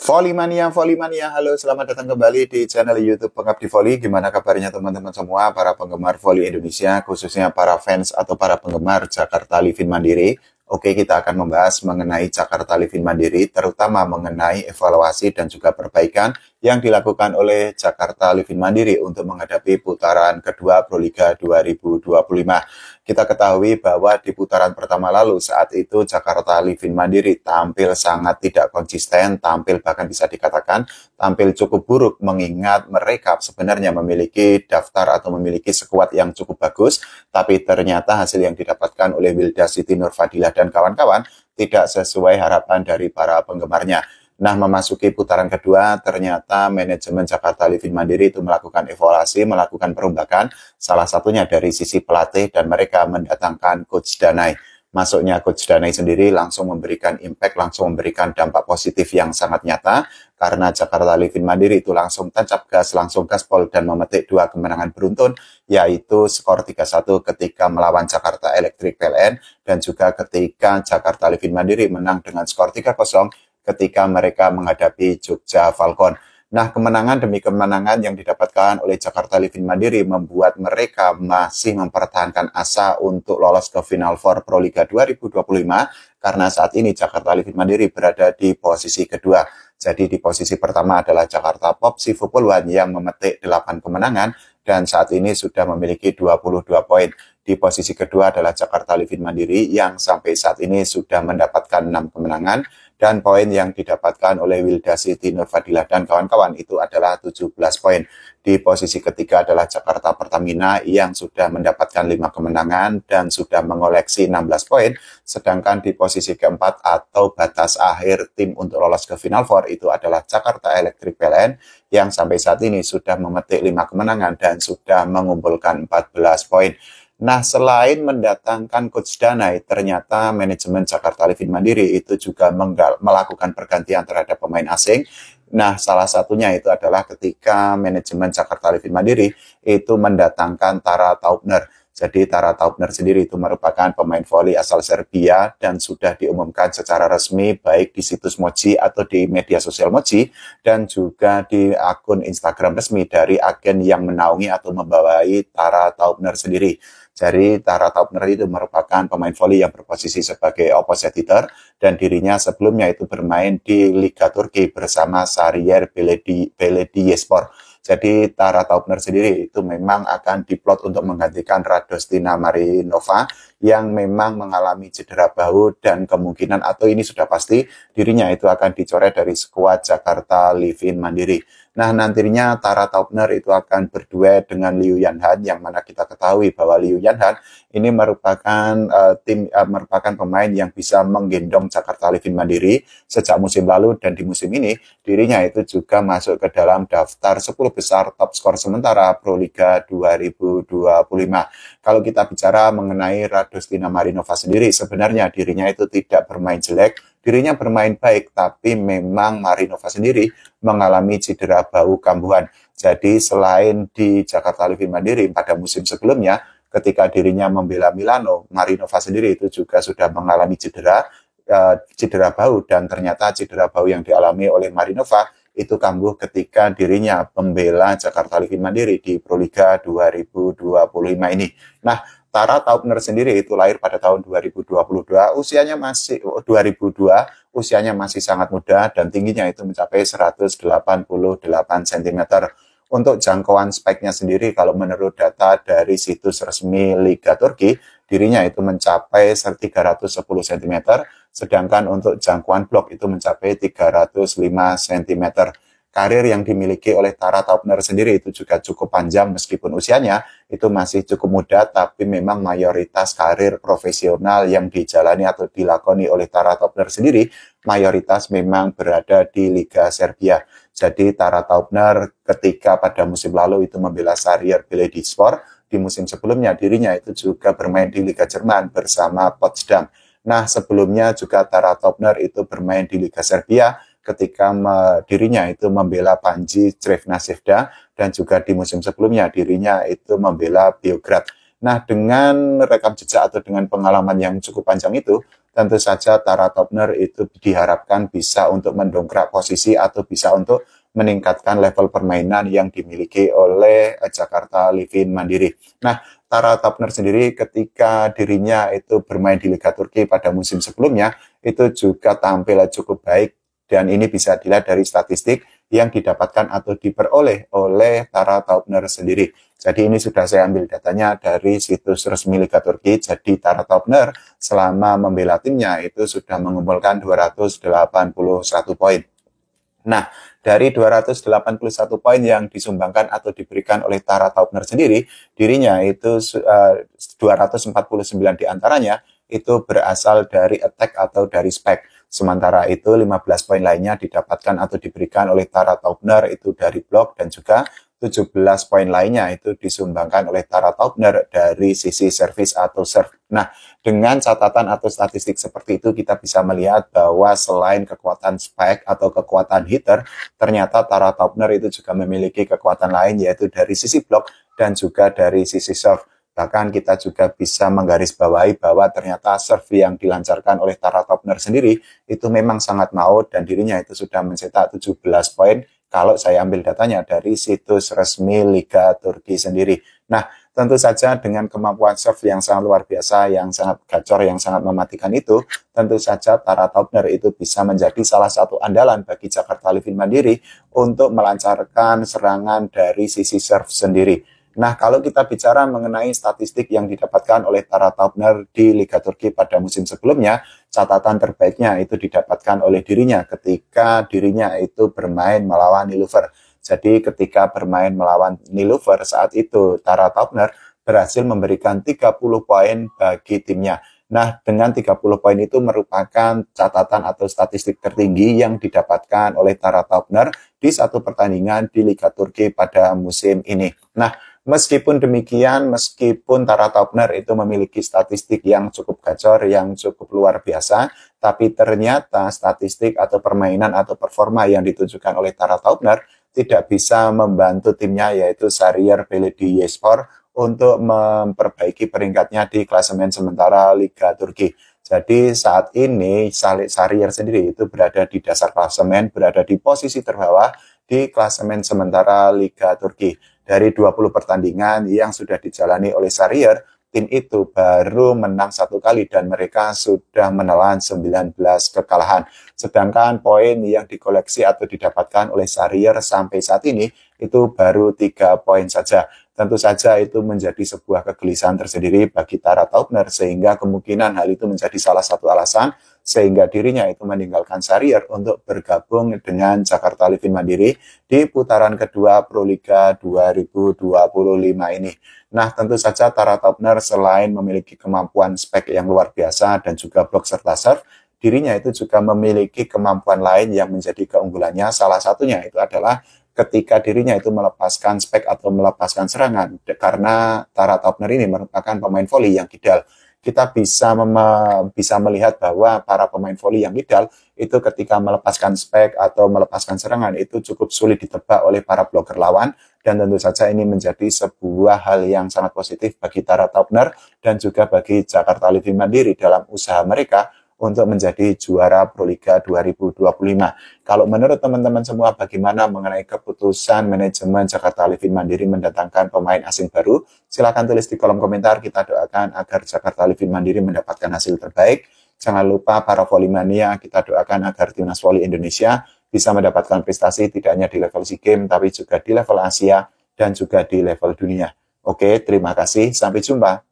Voli Mania, halo, selamat datang kembali di channel YouTube Pengabdi Voli. Gimana kabarnya teman-teman semua, para penggemar voli Indonesia, khususnya para fans atau para penggemar Jakarta Livin Mandiri. Oke, kita akan membahas mengenai Jakarta Livin Mandiri, terutama mengenai evaluasi dan juga perbaikan yang dilakukan oleh Jakarta Livin Mandiri untuk menghadapi putaran kedua Proliga 2025. Kita ketahui bahwa di putaran pertama lalu saat itu Jakarta Livin Mandiri tampil sangat tidak konsisten, tampil bahkan bisa dikatakan tampil cukup buruk mengingat mereka sebenarnya memiliki daftar atau memiliki skuad yang cukup bagus, tapi ternyata hasil yang didapatkan oleh Wilda Siti Nurfadilah dan kawan-kawan tidak sesuai harapan dari para penggemarnya. Nah, memasuki putaran kedua, ternyata manajemen Jakarta Livin Mandiri itu melakukan evaluasi, melakukan perombakan, salah satunya dari sisi pelatih, dan mereka mendatangkan Coach Danai. Masuknya Coach Danai sendiri langsung memberikan impact, langsung memberikan dampak positif yang sangat nyata, karena Jakarta Livin Mandiri itu langsung tancap gas, langsung gaspol, dan memetik 2 kemenangan beruntun, yaitu skor 3-1 ketika melawan Jakarta Electric PLN, dan juga ketika Jakarta Livin Mandiri menang dengan skor 3-0, ketika mereka menghadapi Jogja Falcon. Nah, kemenangan demi kemenangan yang didapatkan oleh Jakarta Livin Mandiri membuat mereka masih mempertahankan asa untuk lolos ke Final Four Proliga 2025, karena saat ini Jakarta Livin Mandiri berada di posisi kedua. Jadi di posisi pertama adalah Jakarta Popsi Puluhan yang memetik 8 kemenangan dan saat ini sudah memiliki 22 poin. Di posisi kedua adalah Jakarta Livin Mandiri yang sampai saat ini sudah mendapatkan 6 kemenangan, dan poin yang didapatkan oleh Wilda Siti Nurfadilah dan kawan-kawan itu adalah 17 poin. Di posisi ketiga adalah Jakarta Pertamina yang sudah mendapatkan 5 kemenangan dan sudah mengoleksi 16 poin, sedangkan di posisi keempat atau batas akhir tim untuk lolos ke Final Four itu adalah Jakarta Electric PLN yang sampai saat ini sudah memetik 5 kemenangan dan sudah mengumpulkan 14 poin. Nah, selain mendatangkan Coach Danai, ternyata manajemen Jakarta Livin Mandiri itu juga melakukan pergantian terhadap pemain asing. Nah, salah satunya itu adalah ketika manajemen Jakarta Livin Mandiri itu mendatangkan Tara Taubner. Jadi Tara Taubner sendiri itu merupakan pemain voli asal Serbia dan sudah diumumkan secara resmi baik di situs Moji atau di media sosial Moji dan juga di akun Instagram resmi dari agen yang menaungi atau membawai Tara Taubner sendiri. Jadi Tara Taubner itu merupakan pemain voli yang berposisi sebagai opposite hitter dan dirinya sebelumnya itu bermain di Liga Turki bersama Sarıyer Belediyespor. Jadi Tara Taubner sendiri itu memang akan diplot untuk menggantikan Radostina Marinova yang memang mengalami cedera bahu dan kemungkinan atau ini sudah pasti dirinya itu akan dicoret dari skuad Jakarta Livin Mandiri. Nah, nantinya Tara Taubner itu akan berduet dengan Liu Yanhan yang mana kita ketahui bahwa Liu Yanhan ini merupakan pemain yang bisa menggendong Jakarta Livin Mandiri sejak musim lalu, dan di musim ini dirinya itu juga masuk ke dalam daftar 10 besar top skor sementara Proliga 2025. Kalau kita bicara mengenai Radostina Marinova sendiri, sebenarnya dirinya itu tidak bermain jelek, dirinya bermain baik, tapi memang Marinova sendiri mengalami cedera bahu kambuhan. Jadi selain di Jakarta Livin Mandiri pada musim sebelumnya, ketika dirinya membela Milano, Marinova sendiri itu juga sudah mengalami cedera bahu, dan ternyata cedera bahu yang dialami oleh Marinova itu kambuh ketika dirinya membela Jakarta Livin Mandiri di Proliga 2025 ini. Nah, Tara Taubner sendiri itu lahir pada tahun 2022, usianya masih sangat muda dan tingginya itu mencapai 188 cm. Untuk jangkauan speknya sendiri, kalau menurut data dari situs resmi Liga Turki, dirinya itu mencapai 310 cm, sedangkan untuk jangkauan blok itu mencapai 305 cm. Karir yang dimiliki oleh Tara Taubner sendiri itu juga cukup panjang meskipun usianya itu masih cukup muda, tapi memang mayoritas karir profesional yang dijalani atau dilakoni oleh Tara Taubner sendiri mayoritas memang berada di Liga Serbia. Jadi Tara Taubner ketika pada musim lalu itu membela Sarıyer Belediyespor, di musim sebelumnya dirinya itu juga bermain di Liga Jerman bersama Potsdam. Nah, sebelumnya juga Tara Taubner itu bermain di Liga Serbia ketika dirinya itu membela Panji Crvena Zvezda, dan juga di musim sebelumnya dirinya itu membela Beograd. Nah, dengan rekam jejak atau dengan pengalaman yang cukup panjang itu, tentu saja Tara Topner itu diharapkan bisa untuk mendongkrak posisi atau bisa untuk meningkatkan level permainan yang dimiliki oleh Jakarta Livin Mandiri. Nah, Tara Topner sendiri ketika dirinya itu bermain di Liga Turki pada musim sebelumnya, itu juga tampil cukup baik dan ini bisa dilihat dari statistik yang didapatkan atau diperoleh oleh Tara Topner sendiri. Jadi ini sudah saya ambil datanya dari situs resmi Liga Turki. Jadi Tara Topner selama membela timnya itu sudah mengumpulkan 281 poin. Nah, dari 281 poin yang disumbangkan atau diberikan oleh Tara Topner sendiri, dirinya itu 249 diantaranya itu berasal dari attack atau dari spek. Sementara itu 15 poin lainnya didapatkan atau diberikan oleh Tara Topner itu dari blok dan juga 17 poin lainnya itu disumbangkan oleh Tara Topner dari sisi servis atau serve. Nah, dengan catatan atau statistik seperti itu kita bisa melihat bahwa selain kekuatan spike atau kekuatan hitter, ternyata Tara Topner itu juga memiliki kekuatan lain yaitu dari sisi blok dan juga dari sisi serve. Bahkan kita juga bisa menggarisbawahi bahwa ternyata serve yang dilancarkan oleh Tara Topner sendiri itu memang sangat maut dan dirinya itu sudah mencetak 17 poin kalau saya ambil datanya dari situs resmi Liga Turki sendiri. Nah, tentu saja dengan kemampuan serve yang sangat luar biasa, yang sangat gacor, yang sangat mematikan itu, tentu saja Tara Topner itu bisa menjadi salah satu andalan bagi Jakarta Livin Mandiri untuk melancarkan serangan dari sisi serve sendiri. Nah, kalau kita bicara mengenai statistik yang didapatkan oleh Tara Topner di Liga Turki pada musim sebelumnya, catatan terbaiknya itu didapatkan oleh dirinya ketika dirinya itu bermain melawan Nilufer. Jadi ketika bermain melawan Nilufer saat itu, Tara Topner berhasil memberikan 30 poin bagi timnya. Nah, dengan 30 poin itu merupakan catatan atau statistik tertinggi yang didapatkan oleh Tara Topner di satu pertandingan di Liga Turki pada musim ini. Nah, meskipun demikian, meskipun Tara Topner itu memiliki statistik yang cukup gacor, yang cukup luar biasa, tapi ternyata statistik atau permainan atau performa yang ditunjukkan oleh Tara Topner tidak bisa membantu timnya yaitu Sarıyer Belediyespor untuk memperbaiki peringkatnya di klasemen sementara Liga Turki. Jadi saat ini Sarıyer sendiri itu berada di dasar klasemen, berada di posisi terbawah di klasemen sementara Liga Turki. Dari 20 pertandingan yang sudah dijalani oleh Sarıyer, tim itu baru menang 1 kali dan mereka sudah menelan 19 kekalahan. Sedangkan poin yang dikoleksi atau didapatkan oleh Sarıyer sampai saat ini itu baru 3 poin saja. Tentu saja itu menjadi sebuah kegelisahan tersendiri bagi Tara Topner sehingga kemungkinan hal itu menjadi salah satu alasan sehingga dirinya itu meninggalkan Sarıyer untuk bergabung dengan Jakarta Livin Mandiri di putaran kedua Proliga 2025 ini. Nah, tentu saja Tara Topner selain memiliki kemampuan spek yang luar biasa dan juga blok serta serve, dirinya itu juga memiliki kemampuan lain yang menjadi keunggulannya. Salah satunya itu adalah ketika dirinya itu melepaskan spek atau melepaskan serangan. Karena Tara Topner ini merupakan pemain voli yang kidal. Kita bisa melihat bahwa para pemain voli yang kidal itu ketika melepaskan spek atau melepaskan serangan itu cukup sulit ditebak oleh para bloker lawan dan tentu saja ini menjadi sebuah hal yang sangat positif bagi Tara Topner dan juga bagi Jakarta Livin Mandiri dalam usaha mereka untuk menjadi juara Proliga 2025. Kalau menurut teman-teman semua bagaimana mengenai keputusan manajemen Jakarta Livin Mandiri mendatangkan pemain asing baru? Silakan tulis di kolom komentar, kita doakan agar Jakarta Livin Mandiri mendapatkan hasil terbaik. Jangan lupa para volley-mania, kita doakan agar timnas voli Indonesia bisa mendapatkan prestasi tidak hanya di level SEA Games, tapi juga di level Asia dan juga di level dunia. Oke, terima kasih. Sampai jumpa.